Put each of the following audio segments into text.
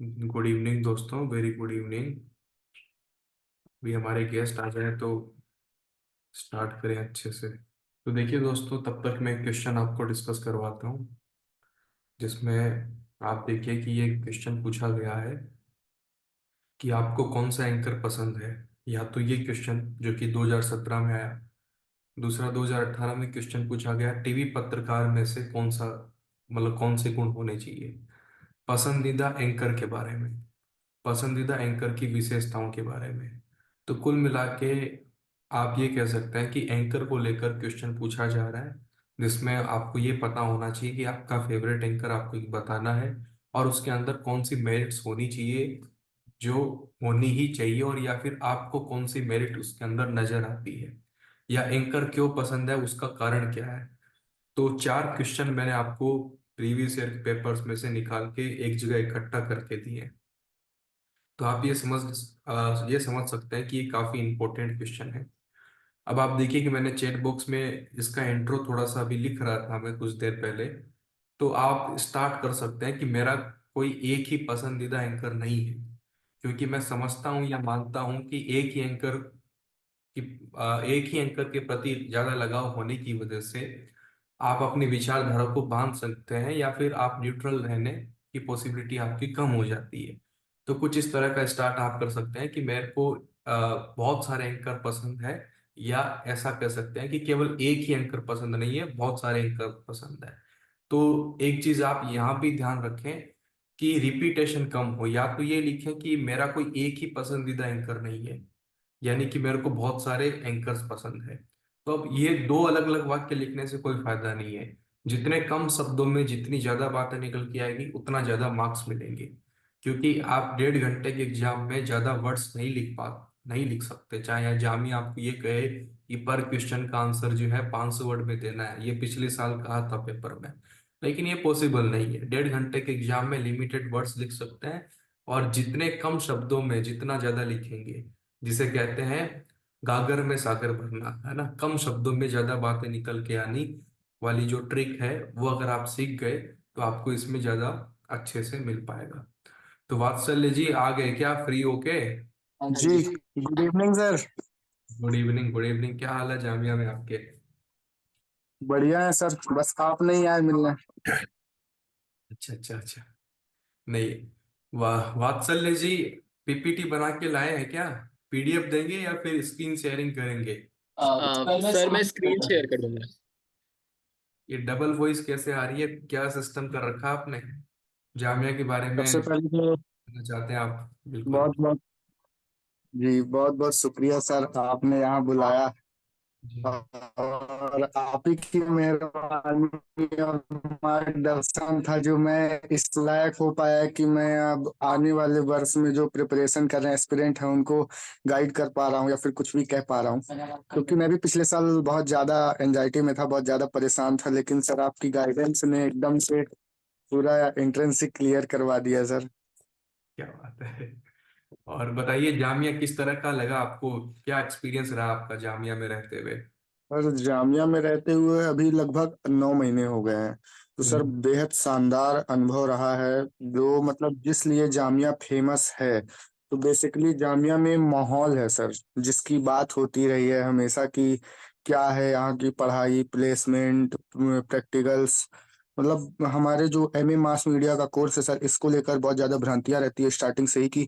Good evening दोस्तों, very good evening. भी हमारे गेस्ट आ जाए तो स्टार्ट करें अच्छे से। तो देखिए दोस्तों, तब तक मैं क्वेश्चन आपको डिस्कस करवाता हूँ, जिसमें आप देखिए कि ये क्वेश्चन पूछा गया है कि आपको कौन सा एंकर पसंद है। या तो ये क्वेश्चन जो कि 2017 में आया। दूसरा, 2018 में क्वेश्चन पूछा गया, टीवी पत्रकार में से कौन सा, मतलब कौन से गुण होने चाहिए। पसंदीदा एंकर के बारे में, पसंदीदा एंकर की विशेषताओं के बारे में। तो कुल मिला के आप ये कह सकते हैं कि एंकर को लेकर क्वेश्चन पूछा जा रहा है, जिसमें आपको ये पता होना चाहिए कि आपका फेवरेट एंकर आपको बताना है, और उसके अंदर कौन सी मेरिट्स होनी चाहिए, जो होनी ही चाहिए, और या फिर आपको कौन सी मेरिट उसके अंदर नजर आती है, या एंकर क्यों पसंद है, उसका कारण क्या है। तो चार क्वेश्चन मैंने आपको प्रीवियस ईयर पेपर्स में से निकाल के एक जगह इकट्ठा करके दिए हैं। तो आप ये समझ सकते हैं कि ये काफी इंपॉर्टेंट क्वेश्चन है। अब आप देखिए कि मैंने चैट बॉक्स में इसका इंट्रो थोड़ा सा अभी लिख रहा था मैं कुछ देर पहले। तो आप स्टार्ट कर सकते हैं कि मेरा कोई एक ही पसंदीदा एंकर नहीं है, क्योंकि मैं समझता हूं या मानता हूं कि कि एक ही एंकर के प्रति ज्यादा लगाव होने की वजह से आप अपनी विचारधारा को बांध सकते हैं, या फिर आप न्यूट्रल रहने की पॉसिबिलिटी आपकी कम हो जाती है। तो कुछ इस तरह का स्टार्ट आप कर सकते हैं कि मेरे को बहुत सारे एंकर पसंद है, या ऐसा कह सकते हैं कि केवल एक ही एंकर पसंद नहीं है, बहुत सारे एंकर पसंद है। तो एक चीज आप यहाँ भी ध्यान रखें कि रिपीटेशन कम हो, या तो ये लिखें कि मेरा कोई एक ही पसंदीदा एंकर नहीं है, यानी कि मेरे को बहुत सारे एंकर्स पसंद है। तो अब ये दो अलग अलग वाक्य लिखने से कोई फायदा नहीं है। जितने कम शब्दों में जितनी ज्यादा बातें निकल के आएगी, उतना ज्यादा मार्क्स मिलेंगे। क्योंकि आप 1.5 घंटे के एग्जाम में ज्यादा वर्ड्स नहीं लिख सकते, चाहे या जामिया आपको ये कहे कि पर क्वेश्चन का आंसर जो है 500 वर्ड में देना है। ये पिछले साल कहा था पेपर में, लेकिन ये पॉसिबल नहीं है। 1.5 घंटे के एग्जाम में लिमिटेड वर्ड्स लिख सकते हैं, और जितने कम शब्दों में जितना ज्यादा लिखेंगे, जिसे कहते हैं गागर में सागर भरना, है ना, कम शब्दों में ज्यादा बातें निकल के आनी वाली जो ट्रिक है, वो अगर आप सीख गए तो आपको इसमें ज्यादा अच्छे से मिल पाएगा। तो वात्सल्य जी आ गए क्या, फ्री होके? जी। Good evening sir. Good evening, good evening. क्या हाल है जामिया में आपके? बढ़िया है सर, बस आप नहीं आए मिलने। अच्छा अच्छा अच्छा। नहीं, वाह वात्सल्य जी, पीपीटी बना के लाए हैं क्या? पीडीएफ देंगे या फिर स्क्रीन शेयरिंग करेंगे? सर मैं सर मैं स्क्रीन स्क्रीन शेयर कर दूंगा। ये डबल वॉइस कैसे आ रही है, क्या सिस्टम कर रखा आपने जामिया के बारे में? सबसे पहले तो जानना चाहते हैं आप? बिल्कुल। बहुत बहुत जी, बहुत बहुत शुक्रिया सर, आपने यहाँ बुलाया। जी। और आप ही की मेहरबानी और मार्गदर्शन था जो मैं इस लायक हो पाया कि मैं अब आने वाले वर्ष में जो प्रिपरेशन कर रहे हैं एस्पिरेंट हैं उनको गाइड कर पा रहा हूँ या फिर कुछ भी कह पा रहा हूँ। क्योंकि मैं भी पिछले साल बहुत ज्यादा एंजाइटी में था, बहुत ज्यादा परेशान था, लेकिन सर आपकी गाइडेंस ने एकदम से पूरा एंट्रेंस ही क्लियर करवा दिया सर। क्या बात है। और बताइए, जामिया किस तरह का लगा आपको? क्या एक्सपीरियंस रहा आपका जामिया में रहते हुए? और जामिया में रहते हुए अभी लगभग 9 महीने हो गए हैं। तो सर हम्म। बेहद शानदार अनुभव रहा है, जो मतलब जिस लिए जामिया फेमस है। तो बेसिकली जामिया में माहौल है सर, जिसकी बात होती रही है हमेशा कि क्या है यहाँ की पढ़ाई, प्लेसमेंट, प्रैक्टिकल्स। मतलब हमारे जो एमए मास मीडिया का कोर्स है सर, इसको लेकर बहुत ज्यादा भ्रांतियां रहती है स्टार्टिंग से ही कि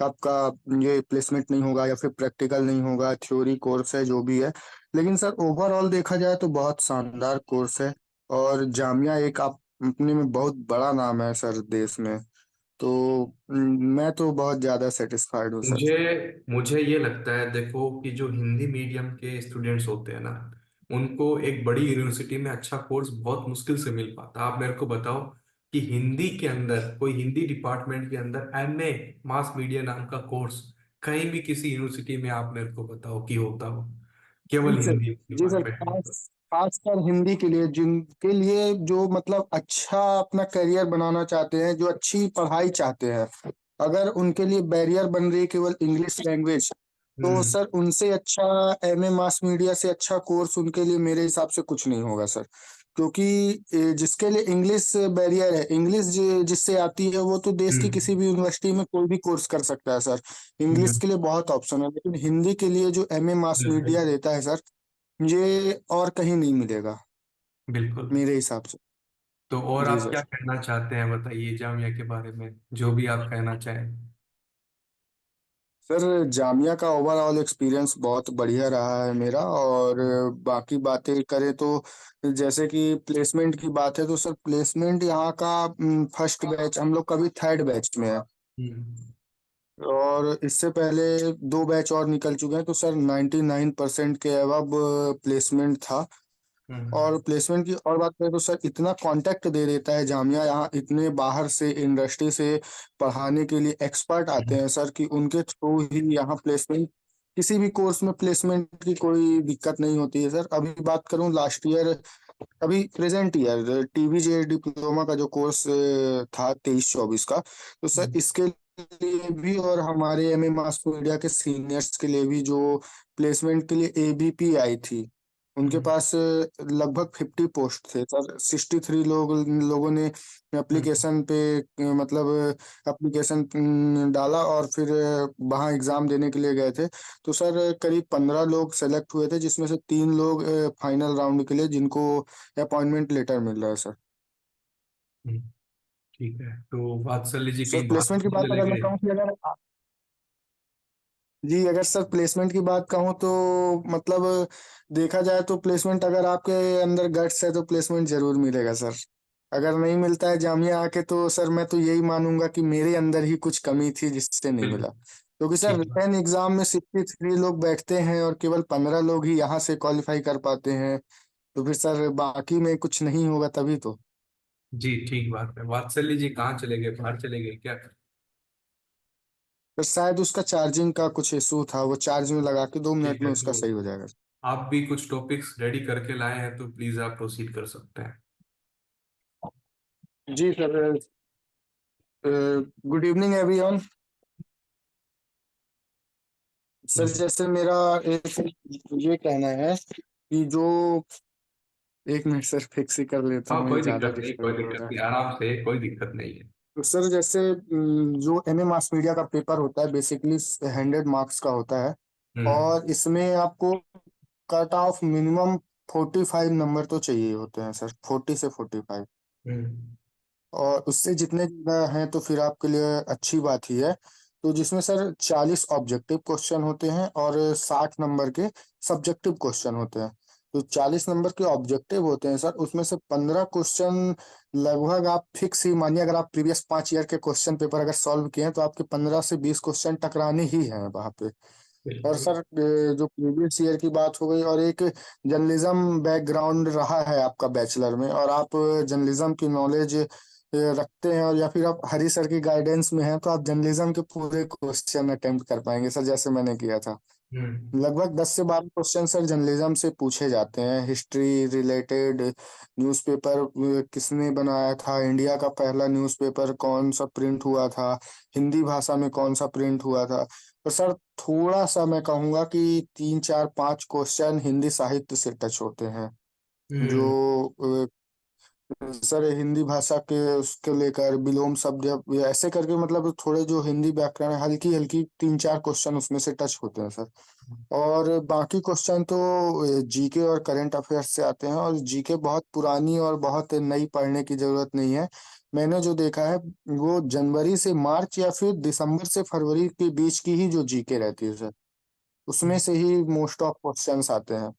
आपका ये प्लेसमेंट नहीं होगा या फिर प्रैक्टिकल नहीं होगा, थ्योरी कोर्स है जो भी है। लेकिन सर ओवरऑल देखा जाए तो बहुत शानदार कोर्स है। और जामिया एक आप अपने में बहुत बड़ा नाम है सर देश में। तो मैं तो बहुत ज्यादा सेटिस्फाइड हूँ सर। मुझे मुझे ये लगता है, देखो, कि जो हिंदी मीडियम के स्टूडेंट्स होते हैं ना, उनको एक बड़ी यूनिवर्सिटी में अच्छा कोर्स बहुत मुश्किल से मिल पाता। आप मेरे को बताओ कि हिंदी के अंदर, कोई हिंदी डिपार्टमेंट के अंदर एमए मास मीडिया नाम का कोर्स कहीं भी किसी यूनिवर्सिटी में आप मेरे को बताओ कि होता हो, केवल जी सर। हिंदी जी सर, डिपार्टमेंट में। खासकर हिंदी के लिए, जिनके लिए जो मतलब अच्छा अपना करियर बनाना चाहते हैं, जो अच्छी पढ़ाई चाहते हैं, अगर उनके लिए बैरियर बन रही है केवल इंग्लिश लैंग्वेज, तो हम्म। सर उनसे अच्छा एमए मास मीडिया से अच्छा कोर्स उनके लिए मेरे हिसाब से कुछ नहीं होगा सर। क्योंकि जिसके लिए इंग्लिश बैरियर है, इंग्लिश जिससे आती है वो तो देश की हम्म। किसी भी यूनिवर्सिटी में कोई भी कोर्स कर सकता है सर। इंग्लिश हम्म। के लिए बहुत ऑप्शन है, लेकिन हिंदी के लिए जो एमए मास बिल्कुल। मीडिया देता है सर, ये और कहीं नहीं मिलेगा बिल्कुल। मेरे हिसाब से। तो और जी आप क्या सर। कहना चाहते हैं, बताइए जामिया के बारे में, जो भी आप कहना चाहें। सर जामिया का ओवरऑल एक्सपीरियंस बहुत बढ़िया रहा है मेरा। और बाकी बातें करें तो जैसे कि प्लेसमेंट की बात है, तो सर प्लेसमेंट यहाँ का फर्स्ट बैच, हम लोग कभी थर्ड बैच में है। हम्म। और इससे पहले दो बैच और निकल चुके हैं, तो सर 99% के अबव प्लेसमेंट था। हम्म। और प्लेसमेंट की और बात करें तो सर इतना कांटेक्ट दे देता है जामिया, यहाँ इतने बाहर से इंडस्ट्री से पढ़ाने के लिए एक्सपर्ट आते हैं सर, कि उनके थ्रू ही यहाँ प्लेसमेंट, किसी भी कोर्स में प्लेसमेंट की कोई दिक्कत नहीं होती है सर। अभी बात करूँ लास्ट ईयर, अभी प्रेजेंट ईयर टीवीजे डिप्लोमा का जो कोर्स था 23-24 का, तो सर हम्म। इसके लिए भी और हमारे एमए मास मीडिया के सीनियर्स के लिए भी जो प्लेसमेंट के लिए एबीपी आई थी, उनके हम्म। पास लगभग 50 पोस्ट थे सर। 63 लोगों ने हम्म। एप्लीकेशन पे मतलब एप्लीकेशन डाला, और फिर वहाँ एग्जाम देने के लिए गए थे। तो सर करीब 15 लोग सेलेक्ट हुए थे, जिसमें से 3 लोग फाइनल राउंड के लिए, जिनको अपॉइंटमेंट लेटर मिल रहा है सर। हम्म। ठीक है, तो वात्सल्य जी सर कहीं बाहर प्लेसमेंट की तो बात चले अगर मैं गए? कहूँ कि अगर जी, अगर सर प्लेसमेंट की बात कहूँ तो मतलब देखा जाए तो प्लेसमेंट, अगर आपके अंदर गट्स है तो प्लेसमेंट जरूर मिलेगा सर। अगर नहीं मिलता है जामिया आके, तो सर मैं तो यही मानूंगा कि मेरे अंदर ही कुछ कमी थी जिससे नहीं मिला। बिल्कुल। क्योंकि सर ठीक बात। रिटर्न एग्जाम में 63 लोग बैठते हैं और केवल 15 लोग ही यहाँ से क्वालिफाई कर पाते हैं। तो फिर सर बाकी में कुछ नहीं होगा तभी तो। जी ठीक बात है। वात्सल्य जी कहाँ चले गए, बाहर चले गए क्या? फिर शायद उसका चार्जिंग का कुछ इशू था, वो चार्ज में लगा के 2 मिनट ठीक में है, उसका तो सही हो जाएगा। आप भी कुछ टॉपिक्स रेडी करके लाए हैं तो प्लीज आप प्रोसीड कर सकते हैं। जी sir. Good evening everyone. Sir hmm. जैसे मेरा एक ये कहना है कि जो, एक मिनट सर फिक्स ही कर लेता हाँ, हूँ, ये कोई ज्यादा दिक्कत नहीं, कोई डिस्टर्ब हो दिक्कत रहा नहीं, है। आराम से, कोई दिक्कत नहीं है। तो सर जैसे जो एमए मास मीडिया का पेपर होता है, बेसिकली 100 मार्क्स का होता है। हम्म। और इसमें आपको कट ऑफ मिनिमम 45 नंबर तो चाहिए होते हैं सर, 40 से 45। हम्म। और उससे जितने ज्यादा हैं तो फिर आपके लिए अच्छी बात ही है। तो जिसमें सर 40 ऑब्जेक्टिव क्वेश्चन होते हैं और 60 नंबर के सब्जेक्टिव क्वेश्चन होते हैं। तो 40 नंबर के ऑब्जेक्टिव होते हैं सर, उसमें से 15 क्वेश्चन लगभग आप फिक्स ही मानिए, अगर आप प्रीवियस 5 ईयर के क्वेश्चन पेपर अगर सॉल्व किए हैं तो आपके 15 से 20 क्वेश्चन टकराने ही हैं वहाँ पे। और बिल्कुल। सर जो प्रीवियस ईयर की बात हो गई, और एक जर्नलिज्म बैकग्राउंड रहा है आपका बैचलर में, और आप जर्नलिज्म की नॉलेज रखते हैं, और या फिर आप हरी सर की गाइडेंस में हैं, तो आप जर्नलिज्म के पूरे क्वेश्चन अटेम्प्ट कर पाएंगे सर, जैसे मैंने किया था। हम्म। लगभग 10 से 12 क्वेश्चन सर जर्नलिज्म से पूछे जाते हैं, हिस्ट्री रिलेटेड। न्यूज़पेपर किसने बनाया था, इंडिया का पहला न्यूज़पेपर कौन सा प्रिंट हुआ था, हिंदी भाषा में कौन सा प्रिंट हुआ था। तो सर थोड़ा सा मैं कहूँगा कि 3 4 5 क्वेश्चन हिंदी साहित्य से टच होते हैं, हम्म। जो सर हिंदी भाषा के उसके लेकर विलोम शब्द या ऐसे करके, मतलब थोड़े जो हिंदी व्याकरण है, हल्की हल्की 3 4 क्वेश्चन उसमें से टच होते हैं सर। और बाकी क्वेश्चन तो जीके और करंट अफेयर्स से आते हैं, और जीके बहुत पुरानी और बहुत नई पढ़ने की जरूरत नहीं है। मैंने जो देखा है वो जनवरी से मार्च या फिर दिसंबर से फरवरी के बीच की ही जो जीके रहती है सर, उसमें से ही मोस्ट ऑफ क्वेश्चंस आते हैं।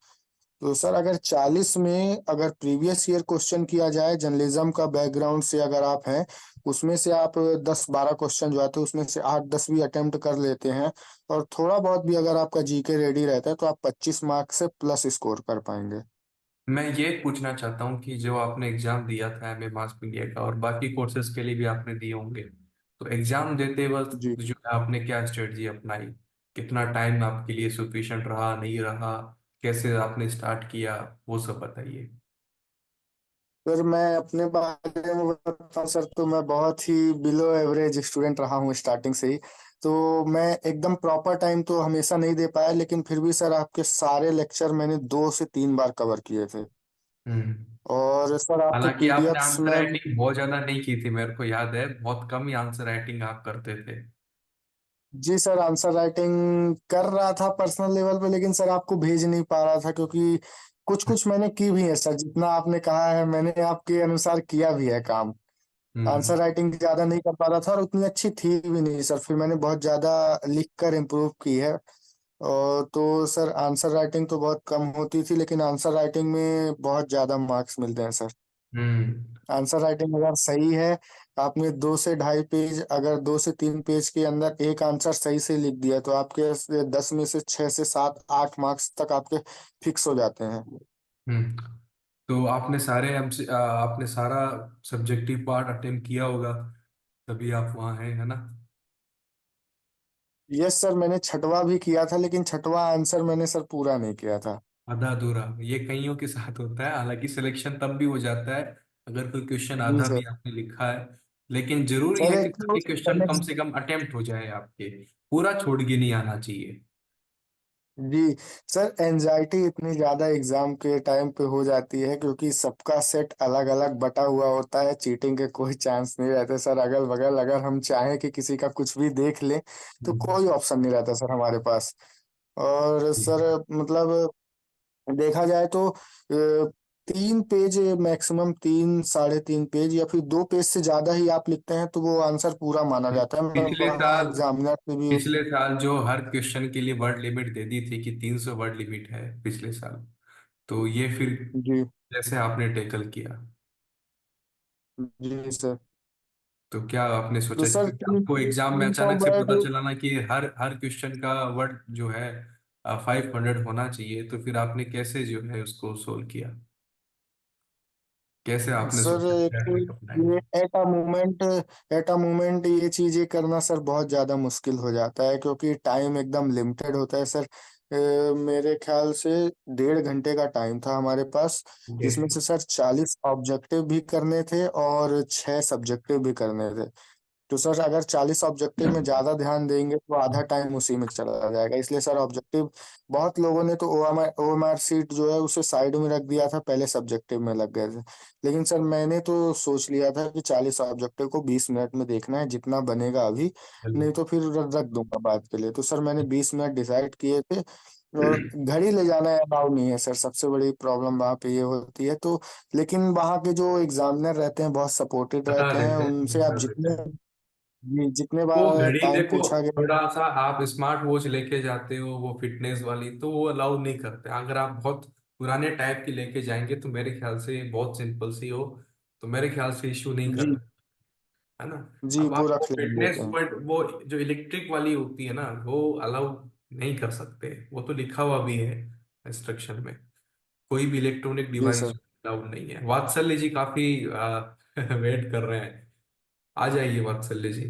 तो सर अगर 40 में अगर प्रीवियस ईयर क्वेश्चन किया जाए जर्नलिज्म का बैकग्राउंड से, अगर आप हैं उसमें से आप 10 12 क्वेश्चन जो आते हैं उसमें से 8 10 भी अटेम्प्ट कर लेते हैं, और थोड़ा बहुत भी अगर आपका जीके रेडी रहता है, तो आप 25 मार्क्स से प्लस स्कोर कर पाएंगे। मैं ये पूछना चाहता हूँ कि जो आपने एग्जाम दिया था एमए मास मीडिया का और बाकी कोर्सेज के लिए भी आपने दिए होंगे, तो एग्जाम देते वक्त जी जो है आपने क्या स्ट्रेटजी अपनाई? कितना टाइम आपके लिए सफिशिएंट रहा, नहीं रहा? कैसे आपने स्टार्ट किया, वो सब बताइए। सर मैं अपने बारे में बताऊं सर, तो मैं बहुत ही बिलो एवरेज स्टूडेंट रहा हूँ स्टार्टिंग से ही। तो मैं एकदम प्रॉपर टाइम तो हमेशा नहीं दे पाया, लेकिन फिर भी सर आपके सारे लेक्चर मैंने 2 से 3 बार कवर किए थे। हम्म। और सर आपके हालांकि आपने पीडीएफ्स आंसर में राइटिंग बहुत ज्यादा नहीं की थी, मेरे को याद है, बहुत कम ही आंसर राइटिंग आप करते थे। जी सर आंसर राइटिंग कर रहा था पर्सनल लेवल पे, लेकिन सर आपको भेज नहीं पा रहा था क्योंकि कुछ कुछ मैंने की भी है सर, जितना आपने कहा है मैंने आपके अनुसार किया भी है काम। हम्म। आंसर राइटिंग ज्यादा नहीं कर पा रहा था और उतनी अच्छी थी भी नहीं सर, फिर मैंने बहुत ज्यादा लिख कर इम्प्रूव की है। और तो सर आंसर राइटिंग तो बहुत कम होती थी, लेकिन आंसर राइटिंग में बहुत ज्यादा मार्क्स मिलते हैं सर। हम्म। आंसर राइटिंग अगर सही है, आपने 2 से ढाई पेज, अगर 2 से 3 पेज के अंदर एक आंसर सही से लिख दिया तो आपके 10 में से 6 से 7 8 मार्क्स तक आपके फिक्स हो जाते हैं। हम्म। तो आपने आपने सारा सब्जेक्टिव पार्ट अटेम्प्ट किया होगा, तभी आप वहाँ हैं, है ना? यस सर, मैंने छठवा भी किया था, लेकिन छठवा आंसर मैंने सर पूरा नहीं किया था। आधा अधूरा ये कईयों के साथ होता है, हालांकि सिलेक्शन तब भी हो जाता है अगर कोई क्वेश्चन जी आधा सर। भी आपने लिखा है। लेकिन जरूरी सर है कि एक तो सभी क्वेश्चन कम से कम अटेम्प्ट हो जाए आपके, पूरा छोड़ के नहीं आना चाहिए। जी सर, एनजाइटी इतनी ज्यादा एग्जाम के टाइम पे हो जाती है क्योंकि सबका सेट अलग अलग बटा हुआ होता है, चीटिंग के कोई चांस नहीं रहते सर। अगल बगल अगर हम चाहें कि किसी का कुछ भी देख लें तो हम्म। कोई ऑप्शन नहीं रहता सर हमारे पास। और सर मतलब देखा जाए तो 3 पेज, मैक्सिमम 3 साढ़े 3 पेज या फिर 2 पेज से ज्यादा ही आप लिखते हैं तो वो आंसर पूरा माना जाता है। मैं पिछले वहाँ साल एग्जामिनर से भी पिछले साल जो हर क्वेश्चन के लिए वर्ड लिमिट दे दी थी कि 300 वर्ड लिमिट है पिछले साल, तो ये फिर जी जैसे आपने टैकल किया, जी सर। तो क्या आपने तो सोचा सर कि तीन आपको एग्जाम में तीन सौ अचानक से वर्ड पता चला ना कि हर हर क्वेश्चन का वर्ड जो है 500 होना चाहिए, तो फिर आपने कैसे जो है उसको सोल्व किया? कैसे आपने सर सोचा एक तो टेक्निक अपनाई? ये एट अ मोमेंट ये चीजें करना सर बहुत ज्यादा मुश्किल हो जाता है क्योंकि टाइम एकदम लिमिटेड होता है सर। मेरे ख्याल से 1.5 घंटे का टाइम था हमारे पास, जिसमें से सर 40 ऑब्जेक्टिव भी करने थे और 6 सब्जेक्टिव भी करने थे। तो सर अगर 40 ऑब्जेक्टिव में ज्यादा ध्यान देंगे तो आधा टाइम उसी में चला जाएगा, इसलिए सर ऑब्जेक्टिव बहुत लोगों ने तो ओएमआर सीट जो है उसे साइड में रख दिया था, पहले सब्जेक्टिव में लग गए थे। लेकिन सर मैंने तो सोच लिया था कि 40 ऑब्जेक्टिव को 20 मिनट में देखना है, जितना बनेगा अभी, नहीं तो फिर रख दूंगा बाद के लिए। तो सर मैंने 20 मिनट डिसाइड किए थे। और घड़ी ले जाना अलाउ नहीं है सर, सबसे बड़ी प्रॉब्लम वहाँ पे ये होती है। तो लेकिन वहाँ के जो एग्जामिनर रहते हैं बहुत सपोर्टेड बता रहते हैं, देते हैं, उनसे आप बता देते जितने हैं। जी जितने वो बार घड़ी टाइम देखो, पूछा गया। थोड़ा सा आप स्मार्ट वॉच लेके जाते हो वो फिटनेस वाली, तो वो अलाउ नहीं करते। अगर आप बहुत पुराने टाइप की लेके जाएंगे तो मेरे ख्याल से बहुत सिंपल सी हो, तो मेरे ख्याल से इशू नहीं जी कर, है ना? जी अब वो आपको रख लेंगे फिटनेस हैं। पॉइंट वो जो इलेक्ट्रिक वाली होती है ना, वो अलाउ नहीं कर सकते, वो तो लिखा हुआ भी है इंस्ट्रक्शन में, कोई भी इलेक्ट्रॉनिक जी डिवाइस सर। अलाउड नहीं है। वात्सल्य जी काफी वेट कर रहे हैं, आ जाइए वात्सल्य जी।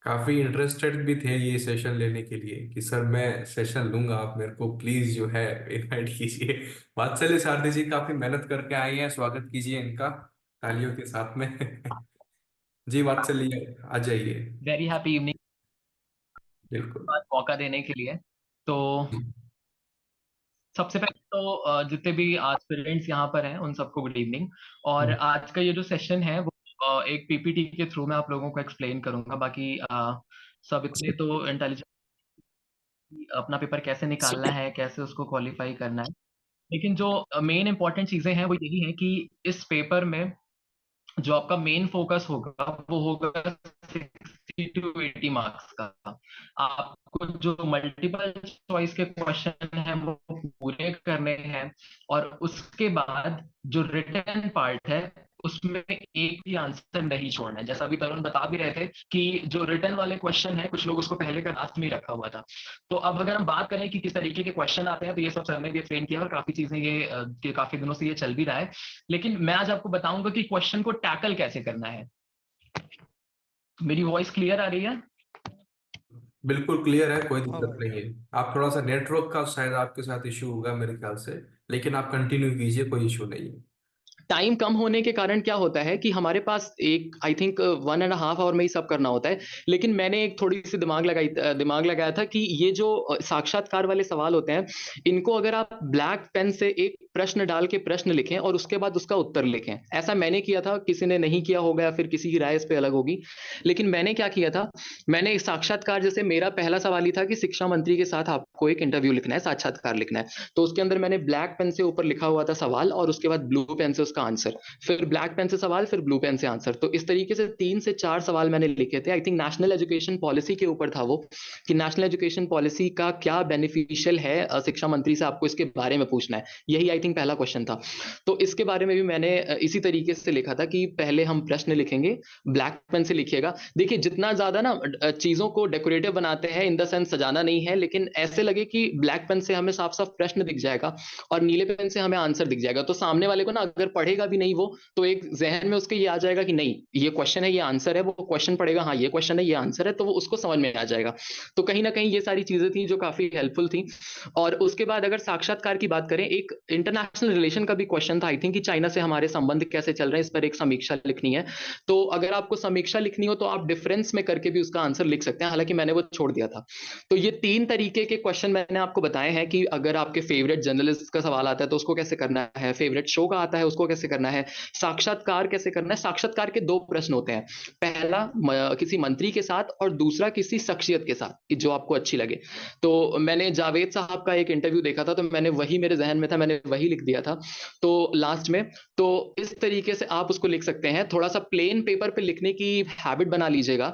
काफी इंटरेस्टेड भी थे ये सेशन लेने के लिए कि सर मैं सेशन लूंगा, आप मेरे को प्लीज जो है इनवाइट कीजिए। वात्सल्य सारथी जी काफी मेहनत करके आए हैं, स्वागत कीजिए इनका तालियों के साथ में। जी वात्सल्य आ जाइए। वेरी हैप्पी इवनिंग, बिल्कुल। मौका देने के लिए। तो जी। सबसे पहले तो जितने भी एस्पिरेंट्स यहाँ पर हैं उन सबको गुड इवनिंग। और हम्म। आज का ये जो सेशन है वो एक पीपीटी के थ्रू मैं आप लोगों को एक्सप्लेन करूंगा। बाकी सब इतने तो इंटेलिजेंट, अपना पेपर कैसे निकालना है, कैसे उसको क्वालिफाई करना है। लेकिन जो मेन इंपॉर्टेंट चीजें हैं वो यही है कि इस पेपर में जो आपका मेन फोकस होगा वो होगा 60 to 80 मार्क्स का। आपको जो मल्टीपल चॉइस के क्वेश्चन हैं वो पूरे करने हैं, और उसके बाद जो रिटन पार्ट है उसमें एक भी आंसर नहीं छोड़ना है। जैसा अभी तरुण बता भी रहे थे कि जो रिटन वाले क्वेश्चन है कुछ लोग उसको पहले का लास्ट में ही रखा हुआ था। तो अब अगर हम बात करें कि किस तरीके के क्वेश्चन आते हैं, तो ये सब सर ने भी एक्सप्लेन किया और काफी चीजें ये काफी दिनों से ये चल भी रहा है। लेकिन मैं आज आपको बताऊंगा कि क्वेश्चन को टैकल कैसे करना है। मेरी वॉइस क्लियर आ रही है? बिल्कुल क्लियर है, कोई हाँ दिक्कत भाई। नहीं है। आप थोड़ा सा नेटवर्क का शायद आपके साथ इशू होगा मेरे ख्याल से, लेकिन आप कंटिन्यू कीजिए, कोई इशू नहीं है। टाइम कम होने के कारण क्या होता है कि हमारे पास एक आई थिंक 1.5 आवर में ही सब करना होता है। लेकिन मैंने एक थोड़ी सी दिमाग लगाया था कि ये जो साक्षात्कार वाले सवाल होते हैं, इनको अगर आप ब्लैक पेन से एक प्रश्न डाल के प्रश्न लिखें और उसके बाद उसका उत्तर लिखें। ऐसा मैंने किया था, किसी ने नहीं किया होगा या फिर किसी की राय इस पे अलग होगी। लेकिन मैंने क्या किया था, मैंने एक साक्षात्कार, जैसे मेरा पहला सवाल ही था कि शिक्षा मंत्री के साथ आपको एक इंटरव्यू लिखना है, साक्षात्कार लिखना है। तो उसके अंदर मैंने ब्लैक पेन से ऊपर लिखा हुआ था सवाल और उसके बाद ब्लू पेन से उसका आंसर, फिर ब्लैक पेन से सवाल, फिर ब्लू पेन से आंसर। तो इस तरीके से 3 से 4 सवाल मैंने लिखे थे। I think national education policy के ऊपर था वो, कि नेशनल एजुकेशन पॉलिसी का क्या बेनिफिशियल है, शिक्षा मंत्री से आपको इसके बारे में पूछना है। यही आई थिंक पहला क्वेश्चन था। तो इसके बारे में भी मैंने इसी तरीके से लिखा था कि पहले हम प्रश्न लिखेंगे, ब्लैक पेन से लिखिएगा। देखिए जितना ज्यादा ना चीजों को डेकोरेटिव बनाते हैं, इन द सेंस सजाना नहीं है, लेकिन ऐसे लगे कि ब्लैक पेन से हमें साफ साफ प्रश्न दिख जाएगा और नीले पेन से हमें आंसर दिख जाएगा, तो सामने वाले को ना अगर पढ़ेगा भी नहीं वो, तो एक जहन में उसके ये आ जाएगा कि नहीं ये क्वेश्चन है, ये आंसर है। वो क्वेश्चन पढ़ेगा, हाँ ये क्वेश्चन है, ये आंसर है, तो वो उसको समझ में आ जाएगा। तो कहीं ना कहीं ये सारी चीजें थी जो काफी हेल्पफुल थी। और उसके बाद अगर साक्षात्कार की बात करें, एक इंटरनेशनल रिलेशन का भी क्वेश्चन था आई थिंक, कि चाइना से हमारे संबंध कैसे चल रहे हैं, इस पर एक समीक्षा लिखनी है। तो अगर आपको समीक्षा लिखनी हो तो आप डिफरेंस में करके भी उसका आंसर लिख सकते हैं, हालांकि मैंने वो छोड़ दिया था। तो ये 3 तरीके के क्वेश्चन मैंने आपको बताए हैं कि अगर आपके फेवरेट जर्नलिस्ट का सवाल आता है तो उसको कैसे करना है, फेवरेट शो का आता है उसको कैसे करना है, साक्षात्कार कैसे करना है। साक्षात्कार के 2 प्रश्न होते हैं, पहला किसी मंत्री के साथ और दूसरा किसी शख्सियत के साथ कि जो आपको अच्छी लगे। तो मैंने जावेद साहब का एक इंटरव्यू देखा था, तो मैंने वही मेरे जहन में था, मैंने वही लिख दिया था तो लास्ट में। तो इस तरीके से आप उसको लिख सकते हैं। थोड़ा सा प्लेन पेपर पे लिखने की हैबिट बना लीजिएगा,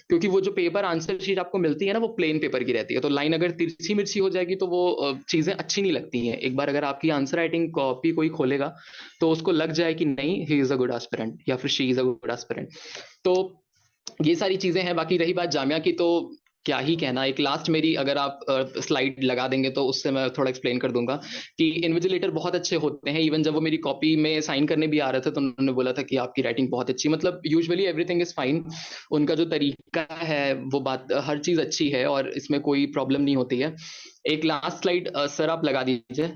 क्योंकि वो जो पेपर आंसर शीट आपको मिलती है ना, वो प्लेन पेपर की रहती है। तो लाइन अगर तिरछी मिर्ची हो जाएगी तो वो चीजें अच्छी नहीं लगती हैं। एक बार अगर आपकी आंसर राइटिंग कॉपी कोई खोलेगा तो उसको लग जाए कि नहीं he is a good aspirant या फिर she is a good aspirant. तो ये सारी चीजें हैं। बाकी रही बात जामिया की, तो क्या ही कहना। एक लास्ट मेरी अगर आप स्लाइड लगा देंगे तो उससे मैं थोड़ा एक्सप्लेन कर दूंगा कि इन्विजिलेटर बहुत अच्छे होते हैं। इवन जब वो मेरी कॉपी में साइन करने भी आ रहे थे तो उन्होंने बोला था कि आपकी राइटिंग बहुत अच्छी, मतलब यूजुअली एवरीथिंग इज फाइन। उनका जो तरीका है वो बात हर चीज अच्छी है और इसमें कोई प्रॉब्लम नहीं होती है। एक लास्ट स्लाइड सर आप लगा दीजिए।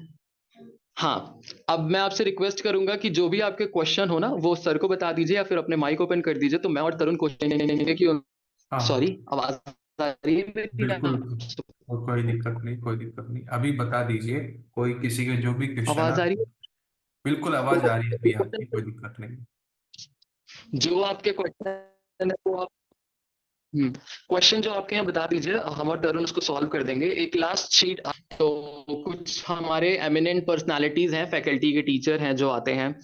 हाँ, अब मैं आपसे रिक्वेस्ट करूंगा कि जो भी आपके क्वेश्चन हो ना वो सर को बता दीजिए या फिर अपने माइक ओपन कर दीजिए, तो मैं और तरुण क्वेश्चन की। हाँ सॉरी, हाँ आवाज आ रही है मेरी बिल्कुल। आपको? और कोई दिक्कत नहीं, कोई दिक्कत नहीं, अभी बता दीजिए। कोई किसी के जो भी क्वेश्चन आवाज है। आ रही बिल्कुल आवाज आ रही है अभी आपकी, कोई है? दिक्कत नहीं। जो आपके क्वेश्चन है वो आप क्वेश्चन जो आपके यहाँ बता दीजिए, हम और तरुण उसको सॉल्व कर देंगे। एक लास्ट शीट। तो कुछ हमारे एमिनेंट पर्सनालिटीज हैं, फैकल्टी के टीचर हैं जो आते हैं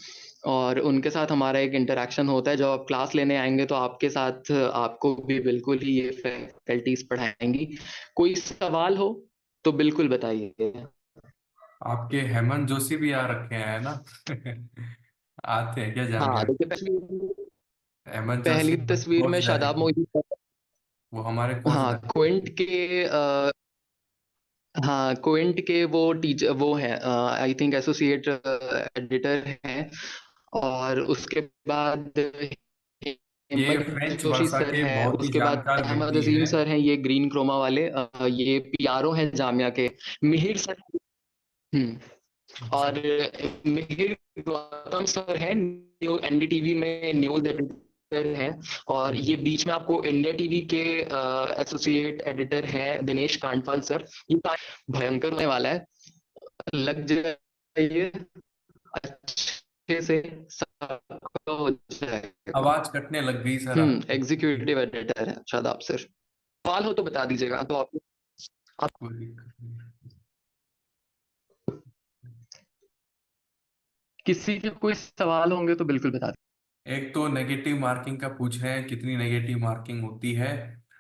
और उनके साथ हमारा एक इंटरेक्शन होता है। जब आप क्लास लेने आएंगे तो आपके साथ आपको भी बिल्कुल ही ये फैकल्टीज पढ़ाएंगी। कोई सवाल हो तो बिल्कुल बताइए। आपके हेमंत जोशी भी आ रखे हैं ना? आते हैं क्या हाँ जामिया? देखिए, हेमंत जोशी पहली हमारे तस्वीर में कोर्स शादाब डायरेक्टर। मोदी। वो हमारे कोर्स हाँ, क्विंट डायरेक्टर। के हाँ क्विंट के वो टीचर वो है, आई थिंक एसोसिएट एडिटर हैं। और उसके बाद ये हेमंत फ्रेंच जोशी भाषा सर के हैं। बहुत ही उसके बाद जानकार अहमद व्यक्ति अजीम हैं। सर हैं, ये ग्रीन क्रोमा वाले, ये पीआरओ हैं जामिया के। मिहिर सर। अच्छा। और मिहिर गौतम सर हैं, न्यू एनडीटीवी में न्यूज एडिटर हैं। और ये बीच में आपको इंडिया टीवी के एसोसिएट एडिटर हैं दिनेश कांडपाल सर। ये भयंकर होने वाला है, लग जाइए अच्छे से, सबका हो जाएगा। आवाज कटने लग गई सर आपकी। एग्जीक्यूटिव एडिटर है शादाब सर। सवाल हो तो बता दीजिएगा। तो आप कोई दिक्कत नहीं। किसी के कोई सवाल होंगे तो बिल्कुल बता एक तो नेगेटिव मार्किंग का पूछ रहे हैं, कितनी नेगेटिव मार्किंग होती है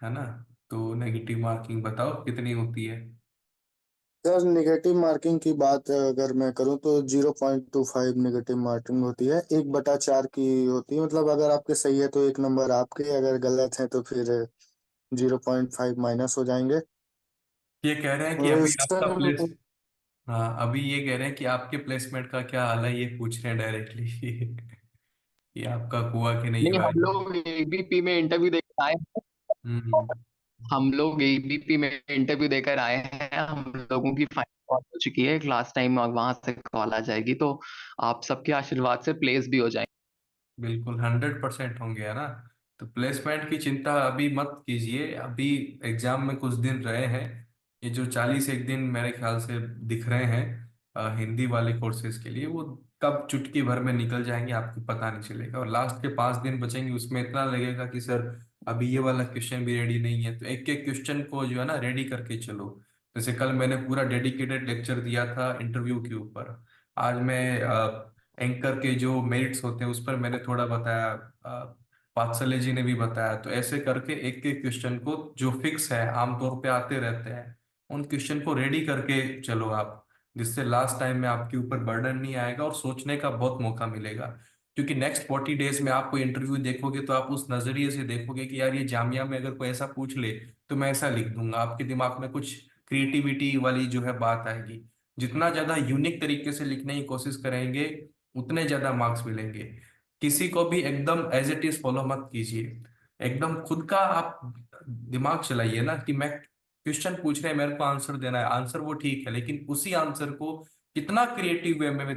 ना? तो नेगेटिव मार्किंग बताओ कितनी होती है। सर निगेटिव मार्किंग की बात अगर मैं करूं तो 0.25 निगेटिव मार्किंग होती है, 1/4 की होती है। मतलब अगर आपके सही है तो 1 नंबर आपके, अगर गलत है तो फिर 0.5 माइनस हो जाएंगे। ये कह रहे हैं कि और अभी आपका सर प्लेस। हाँ, अभी ये कह रहे हैं कि आपके प्लेसमेंट का क्या हाल है, ये पूछ रहे हैं डायरेक्टली। कि आपका हुआ कि नहीं नहीं, हुआ। हम लोग एबीपी में इंटरव्यू देकर आए हैं। हम्म। हम लोग एबीपी में इंटरव्यू देकर आए हैं, हम लोगों की फाइनल कॉल हो चुकी है। क्लास टाइम में वहां से कॉल आ जाएगी, तो आप सबके आशीर्वाद से प्लेस भी हो जाएंगे। बिल्कुल 100% होंगे, है ना? तो प्लेसमेंट की चिंता अभी मत कीजिए, अभी एग्जाम में कुछ दिन रहे हैं। ये जो 40 एक दिन मेरे ख्याल से दिख रहे हैं, हिंदी वाले कोर्सेज के लिए, वो कब चुटकी भर में निकल जाएंगे आपको पता नहीं चलेगा, और लास्ट के 5 दिन बचेंगे उसमें इतना लगेगा कि सर अभी ये वाला क्वेश्चन भी रेडी नहीं है। तो एक एक क्वेश्चन को जो है ना रेडी करके चलो। जैसे कल मैंने पूरा डेडिकेटेड लेक्चर दिया था इंटरव्यू के ऊपर, आज मैं एंकर के जो मेरिट्स होते हैं उस पर मैंने थोड़ा बताया, पात्सले जी ने भी बताया। तो ऐसे करके एक एक क्वेश्चन को जो फिक्स है आमतौर पे आते रहते हैं, उन क्वेश्चन को रेडी करके चलो आप, जिससे लास्ट टाइम में आपके ऊपर बर्डन नहीं आएगा और सोचने का बहुत मौका मिलेगा। क्योंकि नेक्स्ट 40 डेज में आप कोई इंटरव्यू देखोगे तो आप उस नजरिए से देखोगे कि यार ये जामिया में अगर कोई ऐसा पूछ ले तो मैं ऐसा लिख दूंगा। आपके दिमाग में कुछ क्रिएटिविटी वाली जो है बात आएगी। जितना ज्यादा यूनिक तरीके से लिखने की कोशिश करेंगे उतने ज्यादा मार्क्स मिलेंगे। किसी को भी एकदम एज इट इज फॉलो मत कीजिए, एकदम खुद का आप दिमाग चलाइए ना कि मैं क्वेश्चन पूछ रहे हैं मेरे को आंसर देना है, आंसर वो ठीक है, लेकिन उसी आंसर को कितना क्रिएटिव वे में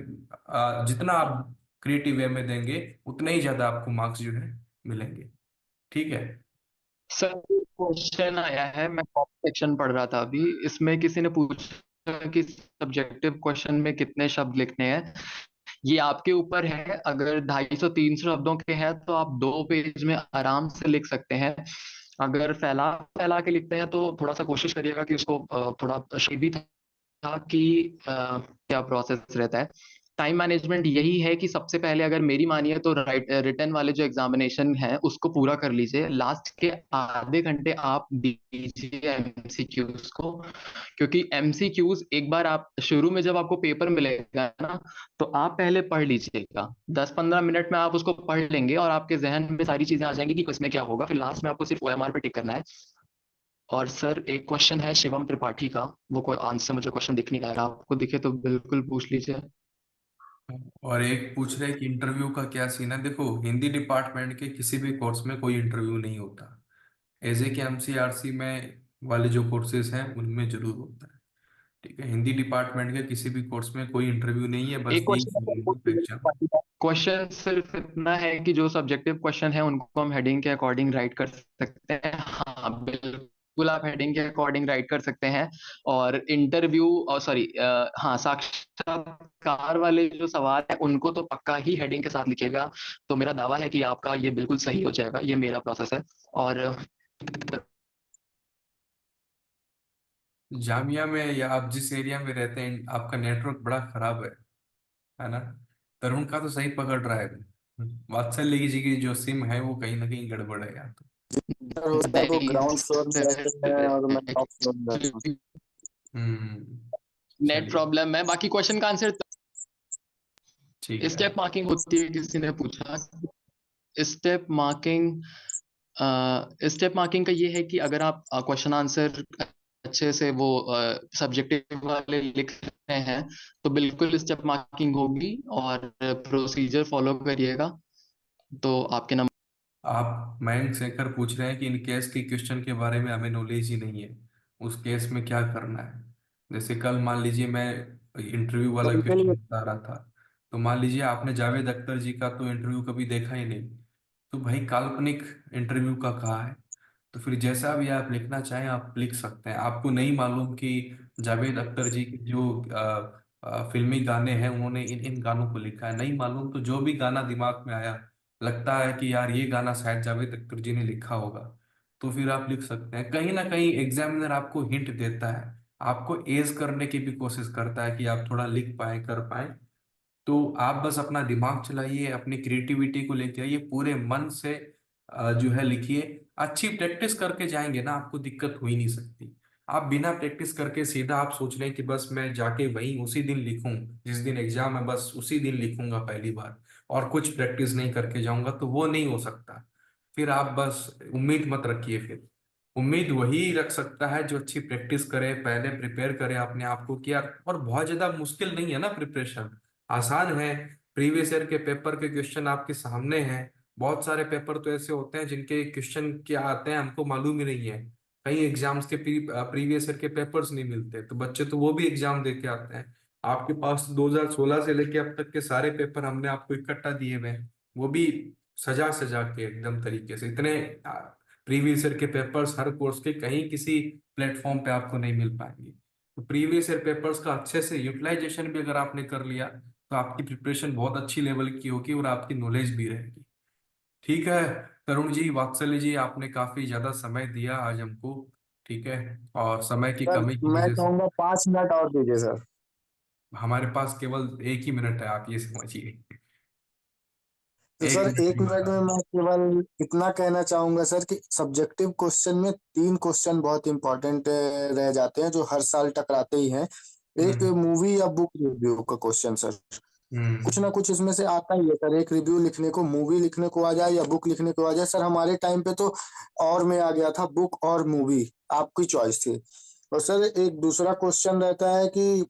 जितना आप क्रिएटिव वे में देंगे उतने ही ज्यादा आपको मार्क्स जो है मिलेंगे। ठीक है। सर क्वेश्चन आया है, मैं कॉमेंट सेक्शन पढ़ रहा था अभी, इसमें किसी ने पूछा कि सब्जेक्टिव क्वेश्चन में कितने शब्द लिखने हैं। ये आपके ऊपर है, अगर 250-300 शब्दों के हैं तो आप 2 पेज में आराम से लिख सकते हैं। अगर फैला फैला के लिखते हैं तो थोड़ा सा कोशिश करिएगा कि उसको थोड़ा शेप भी था कि क्या प्रोसेस रहता है। टाइम मैनेजमेंट यही है कि सबसे पहले अगर मेरी मानिए तो रिटर्न वाले जो एग्जामिनेशन है उसको पूरा कर लीजिए, लास्ट के आधे घंटे आप दीजिए एमसीक्यूज को। क्योंकि एमसीक्यूज एक बार आप शुरू में जब आपको पेपर मिलेगा ना, तो आप पहले पढ़ लीजिएगा, 10-15 मिनट में आप उसको पढ़ लेंगे और आपके जहन में सारी चीजें आ जाएंगी कि इसमें क्या होगा, फिर लास्ट में आपको सिर्फ ओएमआर पे टिक करना है। और सर एक क्वेश्चन है शिवम त्रिपाठी का, वो कोई आंसर मुझे क्वेश्चन दिख नहीं रहा है, आपको दिखे तो बिल्कुल पूछ लीजिए। और एक पूछ रहे हैं कि इंटरव्यू का क्या सीन है। देखो, हिंदी डिपार्टमेंट के किसी भी कोर्स में कोई इंटरव्यू नहीं होता। एज ए के एमसीआरसी में वाले जो कोर्सेज हैं उनमें जरूर होता है। ठीक है, हिंदी डिपार्टमेंट के किसी भी कोर्स में कोई इंटरव्यू नहीं है, बस एक यही क्वेश्चन एग्जाम। क्वेश्चन सिर्फ इतना है कि जो सब्जेक्टिव क्वेश्चन है उनको हम हेडिंग के अकॉर्डिंग राइट कर सकते हैं। हाँ बिल्कुल, आप हेडिंग के अकॉर्डिंग राइट कर सकते हैं। और इंटरव्यू और सॉरी, हाँ, साक्षात्कार वाले जो सवाल है उनको तो पक्का ही हेडिंग के साथ लिखिएगा। तो मेरा दावा है कि आपका ये बिल्कुल सही हो जाएगा, ये मेरा प्रोसेस है। और जामिया में या आप जिस एरिया में रहते हैं आपका नेटवर्क बड़ा खराब है ना? तरुण का तो सही पकड़ रहा है। वात्सल्य जी की जो सिम है वो कहीं ना कहीं गड़बड़ है यहाँ तो। सर हो सकता है वो ग्राउंड फ्लोर में रहते हैं और मैं टॉप फ्लोर में रहता हूँ। हम्म। नेट चलिए, प्रॉब्लम है, बाकी क्वेश्चन का आंसर। ठीक है। स्टेप मार्किंग होती है, किसी ने पूछा। स्टेप मार्किंग स्टेप मार्किंग का ये है कि अगर आप क्वेश्चन आंसर अच्छे से वो सब्जेक्टिव वाले लिख रहे हैं तो बिल्कुल स्टेप मार्किंग होगी, और प्रोसीजर फॉलो करिएगा तो आपके नंबर। आप मयंक शेखर पूछ रहे हैं कि इन केस की क्वेश्चन के बारे में हमें नॉलेज ही नहीं है, उस केस में क्या करना है। जैसे कल मान लीजिए मैं इंटरव्यू वाला क्वेश्चन बता रहा था, तो मान लीजिए आपने जावेद अख्तर जी का तो इंटरव्यू कभी देखा ही नहीं, तो भाई काल्पनिक इंटरव्यू का कहा है। तो फिर जैसा भी आप लिखना चाहें आप लिख सकते हैं। आपको नहीं मालूम कि जावेद अख्तर जी के जो फिल्मी गाने हैं उन्होंने इन इन गानों को लिखा है, नहीं मालूम, तो जो भी गाना दिमाग में आया, लगता है कि यार ये गाना शायद जावेद अख्तर जी ने लिखा होगा, तो फिर आप लिख सकते हैं। कहीं ना कहीं एग्जामिनर आपको हिंट देता है, आपको एज करने की भी कोशिश करता है कि आप थोड़ा लिख पाए कर पाए। तो आप बस अपना दिमाग चलाइए, अपनी क्रिएटिविटी को लेके आइए, पूरे मन से जो है लिखिए। अच्छी प्रैक्टिस करके जाएंगे ना आपको दिक्कत हो ही नहीं सकती। आप बिना प्रैक्टिस करके सीधा आप सोच रहे हैं कि बस मैं जाके वहीं उसी दिन लिखूं, जिस दिन एग्जाम है बस उसी दिन लिखूंगा पहली बार, और कुछ प्रैक्टिस नहीं करके जाऊंगा, तो वो नहीं हो सकता। फिर आप बस उम्मीद मत रखिए। फिर उम्मीद वही रख सकता है जो अच्छी प्रैक्टिस करे, पहले प्रिपेयर करे अपने आप को कि यार, और बहुत ज्यादा मुश्किल नहीं है ना प्रिपरेशन, आसान है। प्रीवियस ईयर के पेपर के क्वेश्चन आपके सामने हैं। बहुत सारे पेपर तो ऐसे होते हैं जिनके क्वेश्चन क्या आते हैं हमको मालूम ही नहीं है। कई एग्जाम्स के प्रीवियस ईयर के पेपर्स नहीं मिलते, तो बच्चे तो वो भी एग्जाम दे के आते हैं। आपके पास 2016 से लेके अब तक के सारे पेपर हमने आपको इकट्ठा दिए हुए हैं, वो भी सजा सजा के एकदम तरीके से। इतने प्रीवियस ईयर के पेपर्स हर कोर्स के कहीं किसी प्लेटफॉर्म पे आपको नहीं मिल पाएंगे। तो प्रीवियस ईयर पेपर्स का अच्छे से यूटिलाइजेशन भी अगर आपने कर लिया तो आपकी प्रिपरेशन बहुत अच्छी लेवल की होगी और आपकी नॉलेज भी रहेगी। ठीक है तरुण जी, वात्सल्य जी, आपने काफी ज्यादा समय दिया आज हमको। ठीक है, और समय की सर कमी की मैं वजह से कहूँगा 5 मिनट और दीजिए सर। हमारे पास केवल 1 ही मिनट है, आप ये समझिए। तो एक सर मिनट एक नहीं मिनट होता। में मैं केवल इतना कहना चाहूंगा सर कि सब्जेक्टिव क्वेश्चन में 3 क्वेश्चन बहुत इंपॉर्टेंट रह जाते हैं जो हर साल टकराते ही हैं। एक हम्म। मूवी या बुक रिव्यू का क्वेश्चन सर, कुछ हम्म। ना कुछ इसमें से आता ही है सर। एक रिव्यू लिखने को, मूवी लिखने को आ जाए या बुक लिखने को आ जाए सर। हमारे टाइम पे तो और में आ गया था, बुक और मूवी आपकी चॉइस थी। और सर एक दूसरा क्वेश्चन रहता है कि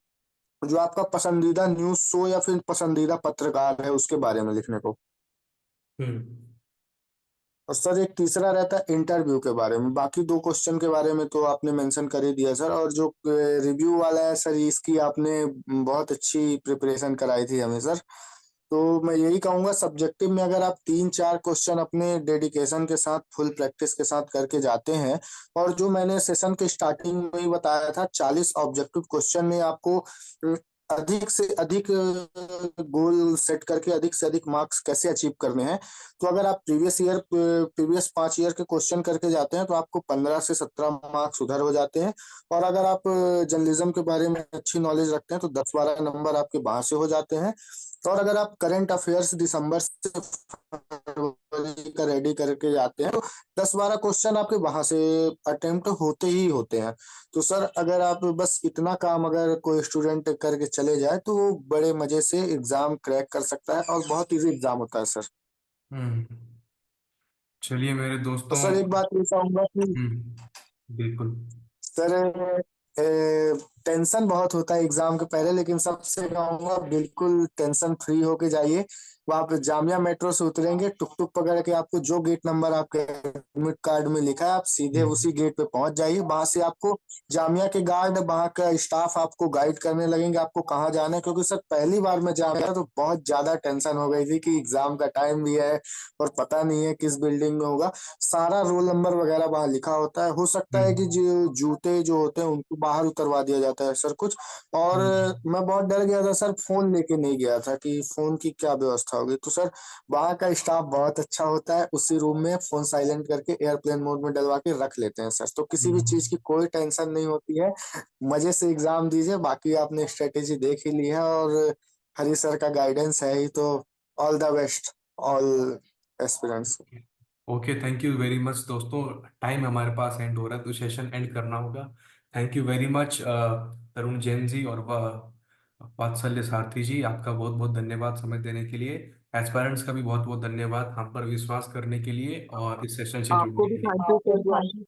जो आपका पसंदीदा न्यूज शो या फिर पसंदीदा पत्रकार है उसके बारे में लिखने को। हम्म। और सर एक तीसरा रहता है इंटरव्यू के बारे में। बाकी 2 क्वेश्चन के बारे में तो आपने मेंशन कर ही दिया सर। और जो रिव्यू वाला है सर, इसकी आपने बहुत अच्छी प्रिपरेशन कराई थी हमें सर। तो मैं यही कहूंगा सब्जेक्टिव में अगर आप 3-4 क्वेश्चन अपने डेडिकेशन के साथ, फुल प्रैक्टिस के साथ करके जाते हैं, और जो मैंने सेशन के स्टार्टिंग में ही बताया था 40 ऑब्जेक्टिव क्वेश्चन में आपको अधिक से अधिक गोल सेट करके अधिक से अधिक मार्क्स कैसे अचीव करने हैं। तो अगर आप प्रीवियस 5 ईयर के क्वेश्चन करके जाते हैं तो आपको 15 से 17 मार्क्स उधर हो जाते हैं। और अगर आप जर्नलिज्म के बारे में अच्छी नॉलेज रखते हैं तो 10-12 नंबर आपके वहां से हो जाते हैं। और अगर आप करंट अफेयर्स दिसंबर से फरवरी का रेडी करके जाते हैं तो 10-12 क्वेश्चन आपके वहां से अटेम्प्ट होते ही होते हैं। तो सर अगर आप बस इतना काम अगर कोई स्टूडेंट करके चले जाए तो वो बड़े मजे से एग्जाम क्रैक कर सकता है और बहुत इजी एग्जाम होता है सर। हम्म। चलिए मेरे और दोस्तों। सर एक बात ये कहूंगा कि बिल्कुल। सर टेंशन बहुत होता है एग्जाम के पहले, लेकिन सबसे कहूंगा बिल्कुल टेंशन फ्री होके जाइए। वहां पे जामिया मेट्रो से उतरेंगे, टुक टुक पकड़ के आपको जो गेट नंबर आपके एडमिट कार्ड में लिखा है आप सीधे उसी हम्म। गेट पे पहुंच जाइए। वहां से आपको जामिया के गार्ड, वहां का स्टाफ आपको गाइड करने लगेंगे आपको कहाँ जाना है। क्योंकि सर पहली बार मैं जा रहा तो बहुत ज्यादा टेंशन हो गई थी कि एग्जाम का टाइम भी है और पता नहीं है किस बिल्डिंग में होगा। सारा रोल नंबर वगैरह वहां लिखा होता है। हो सकता है कि हम्म। जो जूते जो होते हैं उनको बाहर उतरवा दिया जाता है सर कुछ। और हम्म। मैं बहुत डर गया था सर, फोन लेके नहीं गया था कि फोन की क्या व्यवस्था होगी। तो सर वहाँ का स्टाफ बहुत अच्छा होता है, उसी रूम में फोन साइलेंट करके एयरप्लेन मोड में डलवा के रख लेते हैं सर। तो किसी भी चीज की हम्म। कोई टेंशन नहीं होती है। मजे से एग्जाम दीजिए। बाकी आपने स्ट्रेटेजी देख ही ली है और हरी सर का गाइडेंस है ही। तो all the best all aspirants. Okay, thank you very much दोस्तों। टाइम हमारे पास एंड हो रहा है तो सेशन एंड करना होगा। थैंक यू वेरी मच तरुण जैन जी और वात्सल्य सारथी जी, आपका बहुत बहुत धन्यवाद समय देने के लिए। एस्पायरेंट्स का भी बहुत बहुत धन्यवाद हम पर विश्वास करने के लिए और इस सेशन से जुड़ने आपको भी के लिए। Thank you sir.